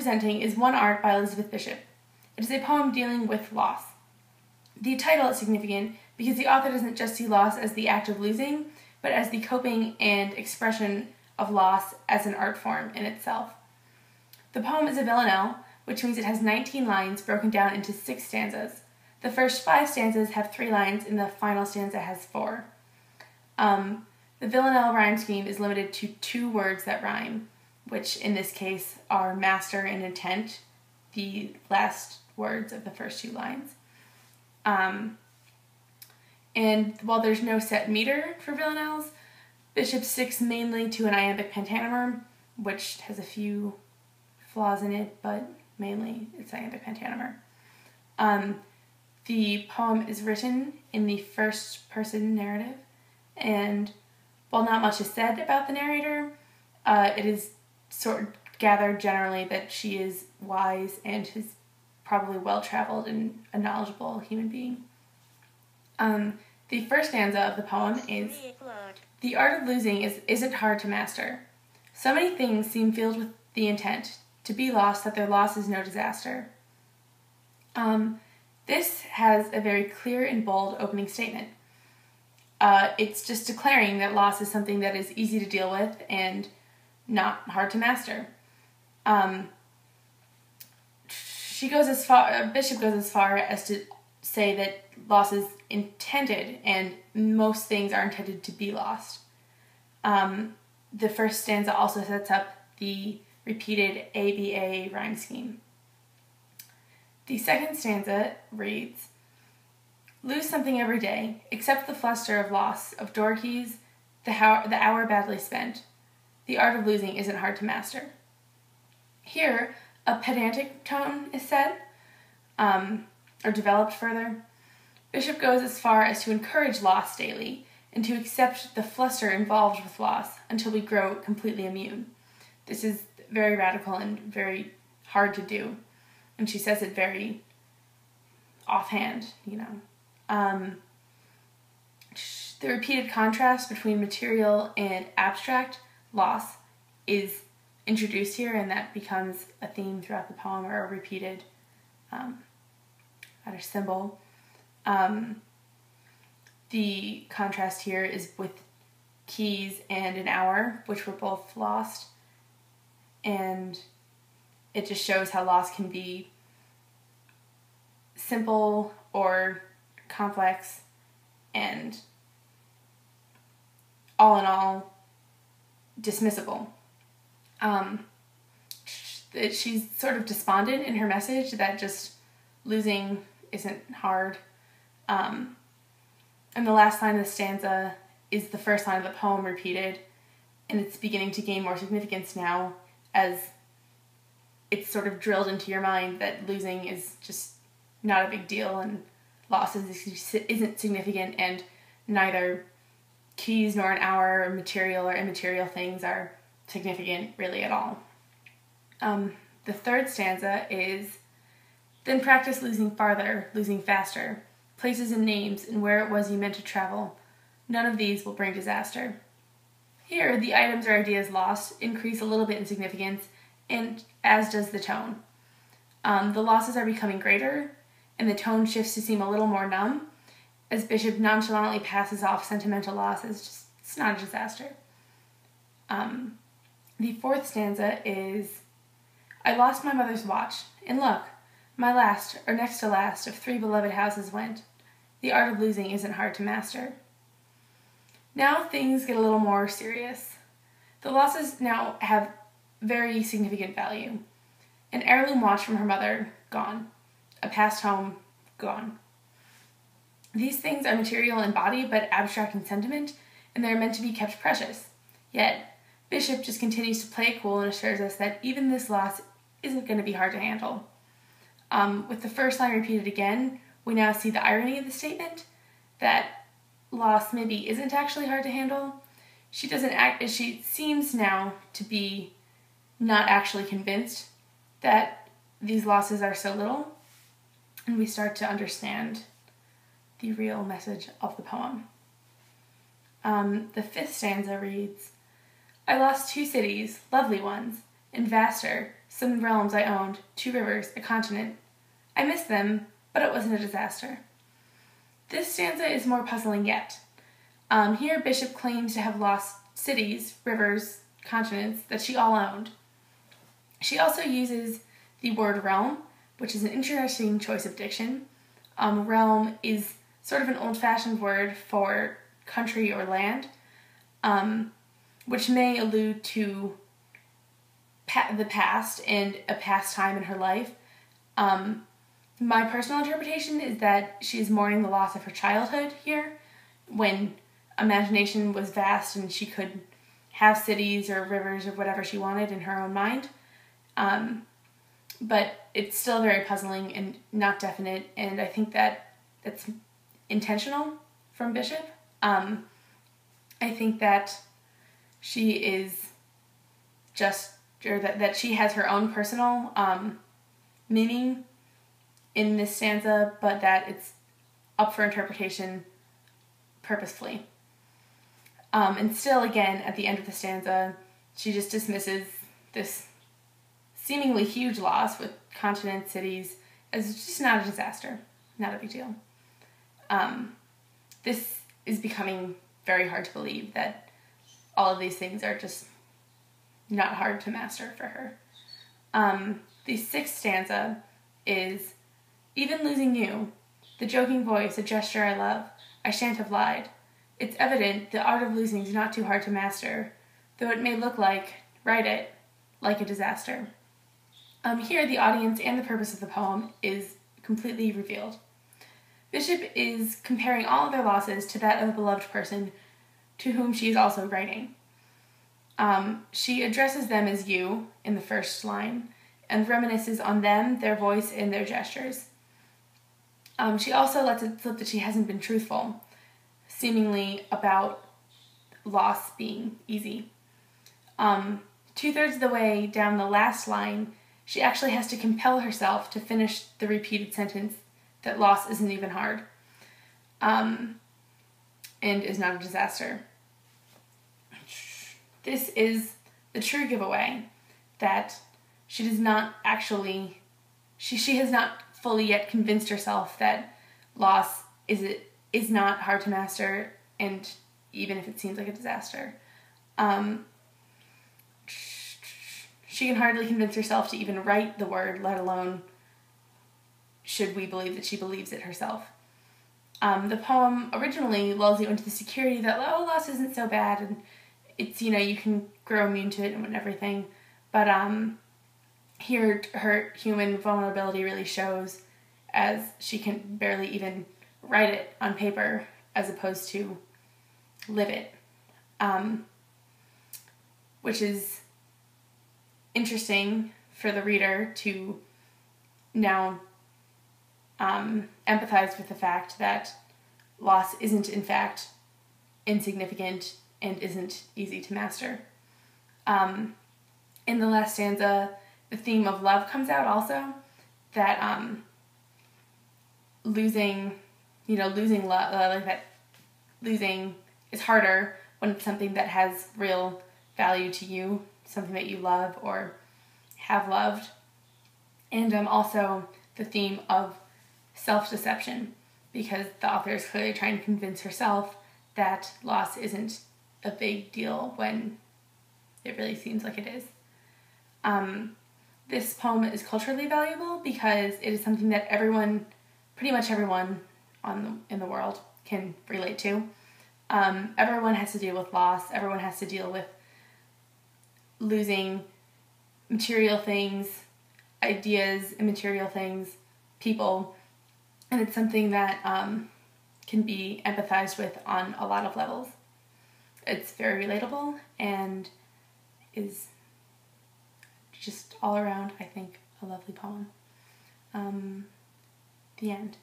presenting is One Art by Elizabeth Bishop. It is a poem dealing with loss. The title is significant because the author doesn't just see loss as the act of losing, but as the coping and expression of loss as an art form in itself. The poem is a villanelle, which means it has 19 lines broken down into 6 stanzas. The first 5 stanzas have 3 lines, and the final stanza has 4. The villanelle rhyme scheme is limited to 2 words that rhyme, which in this case are master and intent, the last words of the first 2 lines. And while there's no set meter for villanelles, Bishop sticks mainly to an iambic pentameter, which has a few flaws in it, but mainly it's iambic pentameter. The poem is written in the first person narrative, and while not much is said about the narrator, it is sort of gathered generally that she is wise and is probably well-traveled and a knowledgeable human being. The first stanza of the poem is, "The art of losing isn't hard to master. So many things seem filled with the intent to be lost that their loss is no disaster." This has a very clear and bold opening statement. It's just declaring that loss is something that is easy to deal with and not hard to master. Bishop goes as far as to say that loss is intended, and most things are intended to be lost. The first stanza also sets up the repeated ABA rhyme scheme. The second stanza reads, "Lose something every day, except the fluster of loss, of door keys, the hour badly spent. The art of losing isn't hard to master." Here, a pedantic tone is set, or developed further. Bishop goes as far as to encourage loss daily, and to accept the fluster involved with loss until we grow completely immune. This is very radical and very hard to do, and she says it very offhand, The repeated contrast between material and abstract loss is introduced here, and that becomes a theme throughout the poem, or a repeated symbol. The contrast here is with keys and an hour, which were both lost, and it just shows how loss can be simple or complex, and all in all, dismissible. She's sort of despondent in her message that just losing isn't hard. And the last line of the stanza is the first line of the poem repeated, and it's beginning to gain more significance now as it's sort of drilled into your mind that losing is just not a big deal, and loss isn't significant, and neither keys nor an hour or material or immaterial things are significant really at all. The third stanza is, "Then practice losing farther, losing faster, places and names and where it was you meant to travel. None of these will bring disaster." Here, the items or ideas lost increase a little bit in significance, and as does the tone. The losses are becoming greater, and the tone shifts to seem a little more numb, as Bishop nonchalantly passes off sentimental loss as just, it's not a disaster. The fourth stanza is, "I lost my mother's watch, and look, my last, or next to last, of 3 beloved houses went. The art of losing isn't hard to master." Now things get a little more serious. The losses now have very significant value. An heirloom watch from her mother, gone. A past home, gone. These things are material in body, but abstract in sentiment, and they're meant to be kept precious. Yet, Bishop just continues to play it cool and assures us that even this loss isn't going to be hard to handle. With the first line repeated again, we now see the irony of the statement, that loss maybe isn't actually hard to handle. She seems now to be not actually convinced that these losses are so little, and we start to understand the real message of the poem. The fifth stanza reads, "I lost 2 cities, lovely ones, and vaster, some realms I owned, 2 rivers, a continent. I missed them, but it wasn't a disaster. This stanza is more puzzling yet. Here, Bishop claims to have lost cities, rivers, continents that she all owned. She also uses the word realm, which is an interesting choice of diction. Realm is sort of an old-fashioned word for country or land, which may allude to the past and a past time in her life. My personal interpretation is that she is mourning the loss of her childhood here, when imagination was vast and she could have cities or rivers or whatever she wanted in her own mind. But it's still very puzzling and not definite, and I think that it's intentional from Bishop. I think that she is just, or that she has her own personal meaning in this stanza, but that it's up for interpretation purposefully. And still, again, at the end of the stanza, she just dismisses this seemingly huge loss with continents, cities, as just not a disaster, not a big deal. This is becoming very hard to believe that all of these things are just not hard to master for her. The 6th stanza is, even losing you, the joking voice, a gesture I love, I shan't have lied. It's evident the art of losing's not too hard to master, though it may look like, write it, like a disaster. Here, the audience and the purpose of the poem is completely revealed. Bishop is comparing all of their losses to that of a beloved person to whom she is also writing. She addresses them as you in the first line and reminisces on them, their voice, and their gestures. She also lets it slip that she hasn't been truthful, seemingly about loss being easy. 2/3 of the way down the last line, she actually has to compel herself to finish the repeated sentence that loss isn't even hard, and is not a disaster. This is the true giveaway that she does not actually, she has not fully yet convinced herself that loss is not hard to master, and even if it seems like a disaster. She can hardly convince herself to even write the word, let alone should we believe that she believes it herself. The poem originally lulls you into the security that, oh, loss isn't so bad, and it's, you can grow immune to it and everything. But here her human vulnerability really shows, as she can barely even write it on paper as opposed to live it, which is interesting for the reader to now empathize with the fact that loss isn't in fact insignificant and isn't easy to master. In the last stanza, the theme of love comes out also, that losing love, like that losing is harder when it's something that has real value to you, something that you love or have loved. And also the theme of self-deception, because the author is clearly trying to convince herself that loss isn't a big deal when it really seems like it is. This poem is culturally valuable because it is something that pretty much everyone in the world can relate to. Everyone has to deal with loss. Everyone has to deal with losing material things, ideas, immaterial things, people, and it's something that can be empathized with on a lot of levels. It's very relatable and is just all around, I think, a lovely poem. The end.